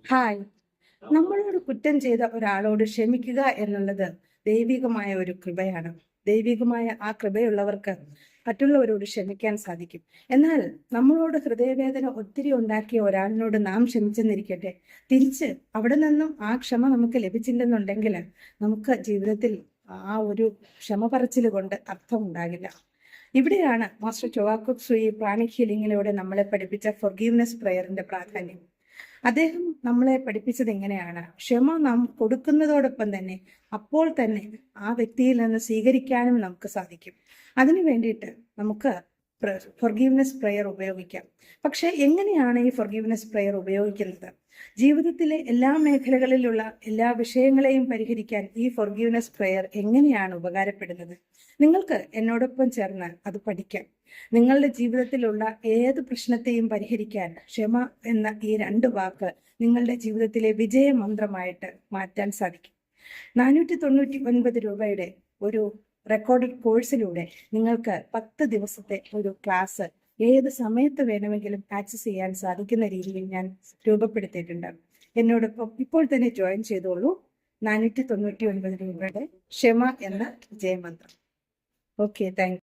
Hi. നമ്മളോട് കുറ്റം ചെയ്ത ഒരാളോട് ക്ഷമിക്കുക എന്നുള്ളത് ദൈവികമായ ഒരു കൃപയാണ്. ദൈവികമായ ആ കൃപയുള്ളവർക്ക് മറ്റുള്ളവരോട് ക്ഷമിക്കാൻ സാധിക്കും. എന്നാൽ നമ്മളോട് ഹൃദയവേദന ഒത്തിരി ഉണ്ടാക്കിയ ഒരാളിനോട് നാം ക്ഷമിച്ചെന്നിരിക്കട്ടെ, തിരിച്ച് അവിടെ നിന്നും ആ ക്ഷമ നമുക്ക് ലഭിച്ചില്ലെന്നുണ്ടെങ്കിൽ നമുക്ക് ജീവിതത്തിൽ ആ ഒരു ക്ഷമ പറച്ചിൽ കൊണ്ട് അർത്ഥമുണ്ടാകില്ല. ഇവിടെയാണ് മാസ്റ്റർ ചൊവാക്കുക് സുയി പ്രാണിക് ഹീലിംഗിലൂടെ നമ്മളെ പഠിപ്പിച്ച ഫൊർഗീവ്നെസ് പ്രയറിന്റെ പ്രാധാന്യം. അദ്ദേഹം നമ്മളെ പഠിപ്പിച്ചത് എങ്ങനെയാണ്? ക്ഷമ നാം കൊടുക്കുന്നതോടൊപ്പം തന്നെ അപ്പോൾ തന്നെ ആ വ്യക്തിയിൽ നിന്ന് സ്വീകരിക്കാനും നമുക്ക് സാധിക്കും. അതിനു വേണ്ടിയിട്ട് നമുക്ക് ഫൊർഗീവ്നെസ് പ്രയർ ഉപയോഗിക്കാം. പക്ഷെ എങ്ങനെയാണ് ഈ ഫൊർഗീവ്നെസ് പ്രയർ ഉപയോഗിക്കുന്നത്? ജീവിതത്തിലെ എല്ലാ മേഖലകളിലുള്ള എല്ലാ വിഷയങ്ങളെയും പരിഹരിക്കാൻ ഈ ഫൊർഗീവ്നെസ് പ്രയർ എങ്ങനെയാണ് ഉപകാരപ്പെടുന്നത്? നിങ്ങൾക്ക് എന്നോടൊപ്പം ചേർന്ന് അത് പഠിക്കാം. നിങ്ങളുടെ ജീവിതത്തിലുള്ള ഏത് പ്രശ്നത്തെയും പരിഹരിക്കാൻ ക്ഷമ എന്ന ഈ 2 വാക്ക് നിങ്ങളുടെ ജീവിതത്തിലെ വിജയമന്ത്രമായിട്ട് മാറ്റാൻ സാധിക്കും. 499 രൂപയുടെ ഒരു റെക്കോർഡഡ് കോഴ്സിലൂടെ നിങ്ങൾക്ക് 10 ദിവസത്തെ ഒരു ക്ലാസ് ഏത് സമയത്ത് വേണമെങ്കിലും ആക്സസ് ചെയ്യാൻ സാധിക്കുന്ന രീതിയിൽ ഞാൻ രൂപപ്പെടുത്തിയിട്ടുണ്ട്. എന്നോടൊപ്പം ഇപ്പോൾ തന്നെ ജോയിൻ ചെയ്തോളൂ. 499 രൂപയുടെ ക്ഷമ എന്ന വിജയമന്ത്രം. Okay, thank you.